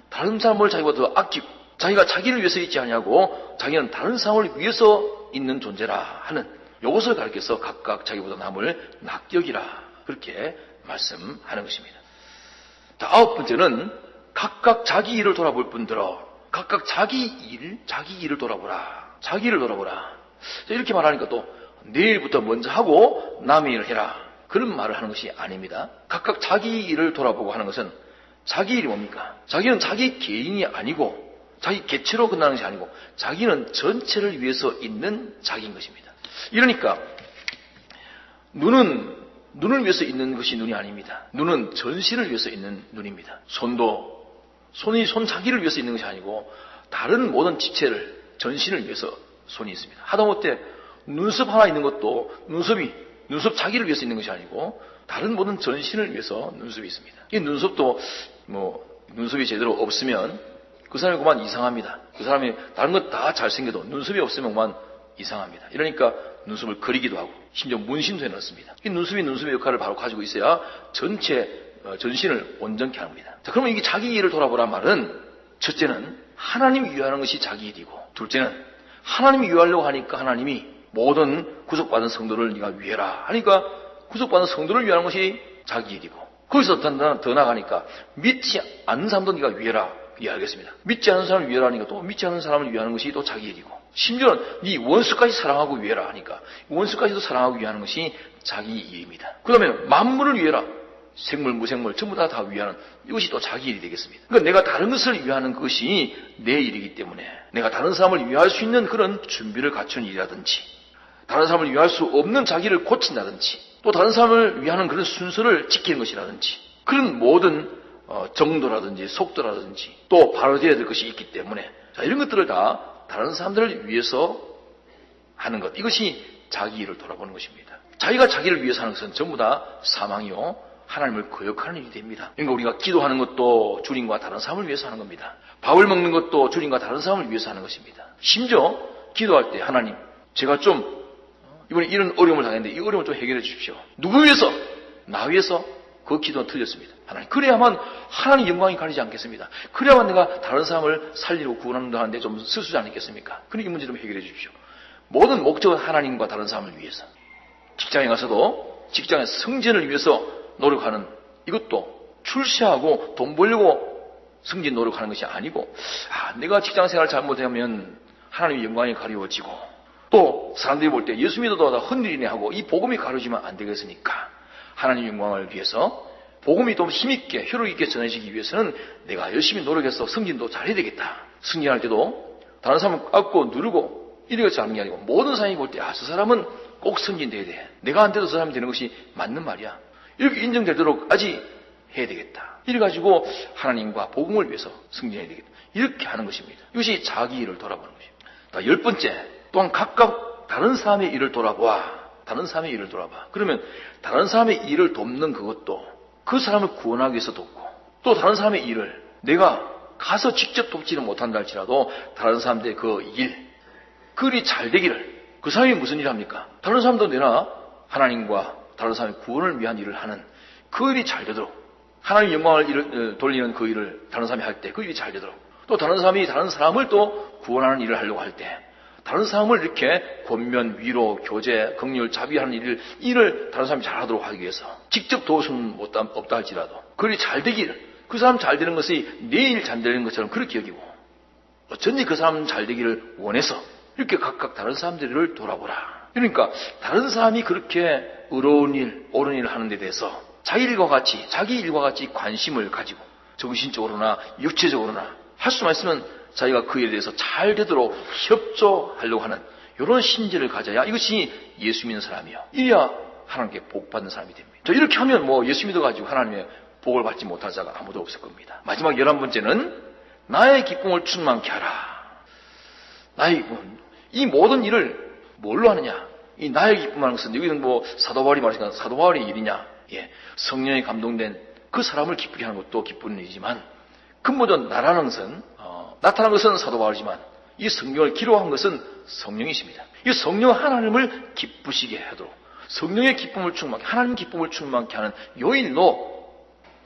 다른 사람을 자기보다 더 아끼고 자기가 자기를 위해서 있지 않냐고 자기는 다른 사람을 위해서 있는 존재라 하는 이것을 가르쳐서 각각 자기보다 남을 낫게 여기라 그렇게 말씀하는 것입니다. 아홉 번째는 각각 자기 일을 돌아볼 뿐더러 각각 자기 일을 돌아보라. 자기를 돌아보라. 이렇게 말하니까 또 내일부터 먼저 하고 남의 일을 해라. 그런 말을 하는 것이 아닙니다. 각각 자기 일을 돌아보고 하는 것은 자기 일이 뭡니까? 자기는 자기 개인이 아니고 자기 개체로 끝나는 것이 아니고 자기는 전체를 위해서 있는 자기인 것입니다. 이러니까 눈을 위해서 있는 것이 눈이 아닙니다. 눈은 전신을 위해서 있는 눈입니다. 손이 손 자기를 위해서 있는 것이 아니고 다른 모든 지체를 전신을 위해서 손이 있습니다. 하다못해 눈썹 하나 있는 것도 눈썹 자기를 위해서 있는 것이 아니고 다른 모든 전신을 위해서 눈썹이 있습니다. 이 눈썹도 눈썹이 제대로 없으면 그 사람이 그만 이상합니다. 그 사람이 다른 것 다 잘생겨도 눈썹이 없으면 그만 이상합니다. 이러니까 눈썹을 그리기도 하고 심지어 문신도 해놨습니다. 이 눈썹이 눈썹의 역할을 바로 가지고 있어야 전신을 온전케 합니다. 그러면 이게 자기 일을 돌아보란 말은 첫째는 하나님이 위하는 것이 자기 일이고 둘째는 하나님이 위하려고 하니까 하나님이 모든 구속받은 성도를 네가 위해라 하니까 구속받은 성도를 위하는 것이 자기 일이고 거기서 더 나가니까 믿지 않는 사람도 네가 위해라 이해하겠습니다. 믿지 않는 사람을 위해라 하니까 또 믿지 않는 사람을 위하는 것이 또 자기 일이고 심지어는 네 원수까지 사랑하고 위해라 하니까 원수까지도 사랑하고 위하는 것이 자기 일입니다. 그 다음에 만물을 위해라. 생물, 무생물 전부 다 위하는 이것이 또 자기 일이 되겠습니다. 그러니까 내가 다른 것을 위하는 것이 내 일이기 때문에 내가 다른 사람을 위할 수 있는 그런 준비를 갖춘 일이라든지 다른 사람을 위할 수 없는 자기를 고친다든지 또 다른 사람을 위하는 그런 순서를 지키는 것이라든지 그런 모든 정도라든지 속도라든지 또 바로 되어야 될 것이 있기 때문에 자, 이런 것들을 다 다른 사람들을 위해서 하는 것, 이것이 자기 일을 돌아보는 것입니다. 자기가 자기를 위해서 하는 것은 전부 다 사망이요 하나님을 거역하는 일이 됩니다. 그러니까 우리가 기도하는 것도 주님과 다른 사람을 위해서 하는 겁니다. 밥을 먹는 것도 주님과 다른 사람을 위해서 하는 것입니다. 심지어 기도할 때 하나님, 제가 좀 이번에 이런 어려움을 당했는데 이 어려움을 좀 해결해 주십시오. 누구 위해서? 나 위해서? 그 기도는 틀렸습니다. 하나님, 그래야만 하나님 영광이 가리지 않겠습니다. 그래야만 내가 다른 사람을 살리고 구원하는데 좀 쓸수지 않겠습니까? 그러니 이 문제 좀 해결해 주십시오. 모든 목적은 하나님과 다른 사람을 위해서. 직장에 가서도 직장의 승진을 위해서 노력하는 이것도 출세하고 돈 벌려고 승진 노력하는 것이 아니고 내가 직장 생활 잘못하면 하나님의 영광이 가리워지고 또 사람들이 볼 때 예수 믿어도 다 헛일이네 하고 이 복음이 가려지면 안 되겠으니까 하나님의 영광을 위해서 복음이 좀 힘있게 효력 있게 전해지기 위해서는 내가 열심히 노력해서 승진도 잘해야 되겠다. 승진할 때도 다른 사람을 깎고 누르고 이래서 하는 게 아니고 모든 사람이 볼 때 저 사람은 꼭 승진돼야 돼. 내가 안 돼도 저 사람이 되는 것이 맞는 말이야. 이렇게 인정되도록 아직 해야 되겠다. 이래가지고 하나님과 복음을 위해서 승진해야 되겠다. 이렇게 하는 것입니다. 이것이 자기 일을 돌아보는 것입니다. 10번째, 또한 각각 다른 사람의 일을 돌아봐. 다른 사람의 일을 돌아봐. 그러면 다른 사람의 일을 돕는 그것도 그 사람을 구원하기 위해서 돕고 또 다른 사람의 일을 내가 가서 직접 돕지는 못한다 할지라도 다른 사람들의 그 일, 그 일이 잘 되기를. 그 사람이 무슨 일을 합니까? 다른 사람도 내나 하나님과 다른 사람의 구원을 위한 일을 하는 그 일이 잘 되도록 하나님 영광을 돌리는 그 일을 다른 사람이 할 때 그 일이 잘 되도록 또 다른 사람이 다른 사람을 또 구원하는 일을 하려고 할 때 다른 사람을 이렇게 권면, 위로, 교제, 긍휼, 자비하는 일을 다른 사람이 잘하도록 하기 위해서 직접 도울 수는 없다 할지라도 그 일이 잘 되기를, 그 사람 잘 되는 것이 내 일 잘 되는 것처럼 그렇게 여기고 어쩐지 그 사람 잘 되기를 원해서 이렇게 각각 다른 사람들을 돌아보라. 그러니까 다른 사람이 그렇게 의로운 일, 옳은 일을 하는 데 대해서 자기 일과 같이 관심을 가지고 정신적으로나 육체적으로나 할 수만 있으면 자기가 그 일에 대해서 잘 되도록 협조하려고 하는 이런 심지를 가져야 이것이 예수 믿는 사람이요. 이래야 하나님께 복 받는 사람이 됩니다. 이렇게 하면 예수 믿어가지고 하나님의 복을 받지 못할 자가 아무도 없을 겁니다. 마지막 11번째는 나의 기쁨을 충만케 하라. 나의 기쁨. 이 모든 일을 뭘로 하느냐? 이 나의 기쁨하는 것은 여기는 사도 바울이 말하니까 사도 바울의 일이냐? 성령에 감동된 그 사람을 기쁘게 하는 것도 기쁜 일이지만 근본적으로 나라는 것은 나타난 것은 사도 바울이지만 이 성경을 기록한 것은 성령이십니다. 이 성령 하나님을 기쁘시게 하도록 성령의 기쁨을 충만케 하나님 기쁨을 충만케 하는 요 일로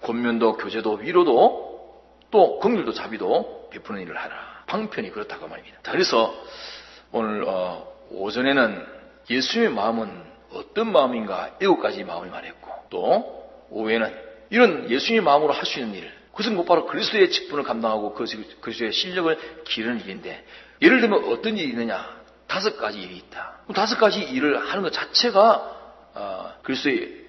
권면도 교제도 위로도 또 긍휼도 자비도 베푸는 일을 하라. 방편이 그렇다고 말입니다. 그래서 오늘 오전에는 예수님의 마음은 어떤 마음인가 7가지 마음을 말했고 또 오후에는 이런 예수님의 마음으로 할 수 있는 일, 그것은 곧바로 그리스도의 직분을 감당하고 그리스도의 실력을 기르는 일인데 예를 들면 어떤 일이 있느냐? 5가지 일이 있다. 5가지 일을 하는 것 자체가 그리스도의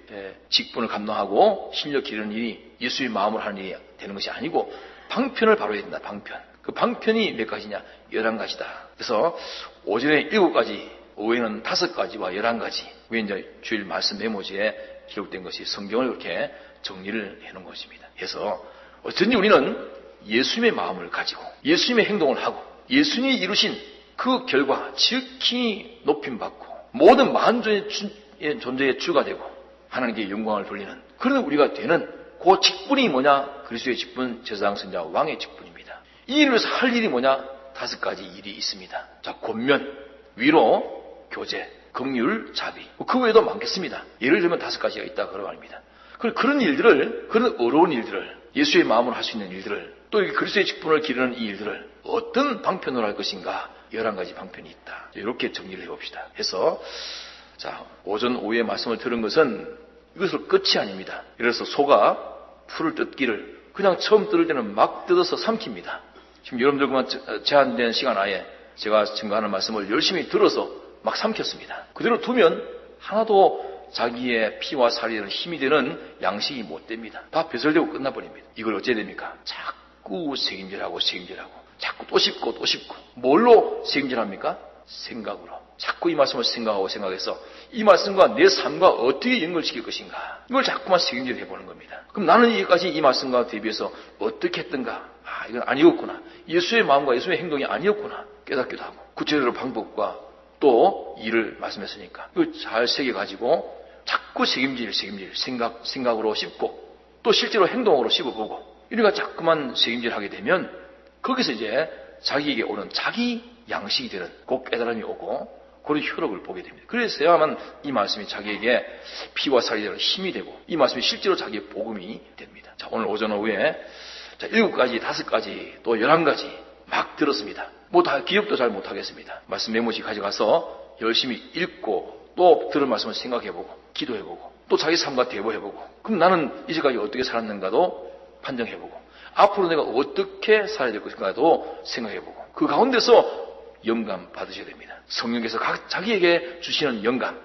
직분을 감당하고 실력 기르는 일이 예수의 마음으로 하는 일이 되는 것이 아니고 방편을 바로 해야 된다. 방편. 그 방편이 몇 가지냐? 11가지다. 그래서 오전에 7가지, 오후에는 5가지와 11가지. 그게 이제 주일 말씀 메모지에 기록된 것이 성경을 그렇게 정리를 해놓은 것입니다. 그래서 어쩐지 우리는 예수님의 마음을 가지고 예수님의 행동을 하고 예수님이 이루신 그 결과 지극히 높임받고 모든 만존의 존재의 주가 되고 하나님께 영광을 돌리는 그런 우리가 되는 그 직분이 뭐냐? 그리스도의 직분, 제사장, 선지자, 왕의 직분입니다. 이 일을 위해서 할 일이 뭐냐? 5가지 일이 있습니다. 자, 권면, 위로, 교제, 긍휼, 자비. 그 외에도 많겠습니다. 예를 들면 5가지가 있다 그런 말입니다. 그런 일들을, 그런 어려운 일들을, 예수의 마음으로 할 수 있는 일들을, 또 그리스도의 직분을 기르는 이 일들을 어떤 방편으로 할 것인가? 11가지 방편이 있다. 이렇게 정리를 해봅시다. 해서 자, 오전 오후에 말씀을 들은 것은 이것으로 끝이 아닙니다. 그래서 소가 풀을 뜯기를 그냥 처음 뜯을 때는 막 뜯어서 삼킵니다. 지금 여러분들 그만 제한된 시간 안에 제가 증거하는 말씀을 열심히 들어서 막 삼켰습니다. 그대로 두면 하나도 자기의 피와 살이 되는 힘이 되는 양식이 못 됩니다. 다 배설되고 끝나버립니다. 이걸 어찌해야 됩니까? 자꾸 책임질하고 자꾸 또 씹고 뭘로 책임질합니까? 생각으로 자꾸 이 말씀을 생각하고 생각해서 이 말씀과 내 삶과 어떻게 연결시킬 것인가 이걸 자꾸만 책임질 해보는 겁니다. 그럼 나는 이까지 이 말씀과 대비해서 어떻게 했던가 이건 아니었구나. 예수의 마음과 예수의 행동이 아니었구나 깨닫기도 하고 구체적으로 방법과 또 일을 말씀했으니까 이걸 잘 새겨가지고 자꾸 책임질 생각으로 씹고 또 실제로 행동으로 씹어보고 이러니까 자꾸만 책임질하게 되면 거기서 이제 자기에게 오는 자기 양식이 되는 그 깨달음이 오고 그런 효력을 보게 됩니다. 그래서야만 이 말씀이 자기에게 피와 살이 되는 힘이 되고 이 말씀이 실제로 자기의 복음이 됩니다. 자, 오늘 오전 오후에 7가지, 5가지, 또 11가지 막 들었습니다. 뭐 다 기억도 잘 못하겠습니다. 말씀 메모지 가져가서 열심히 읽고 또 들은 말씀을 생각해보고 기도해보고 또 자기 삶과 대보해보고 그럼 나는 이제까지 어떻게 살았는가도 판정해보고 앞으로 내가 어떻게 살아야 될 것인가도 생각해보고 그 가운데서 영감 받으셔야 됩니다. 성령께서 자기에게 주시는 영감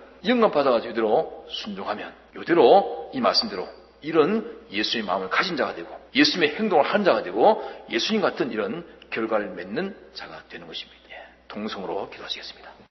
받아가지고 이대로 순종하면 이대로 이 말씀대로 이런 예수의 마음을 가진 자가 되고 예수님의 행동을 하는 자가 되고 예수님 같은 이런 결과를 맺는 자가 되는 것입니다. 동성으로 기도하시겠습니다.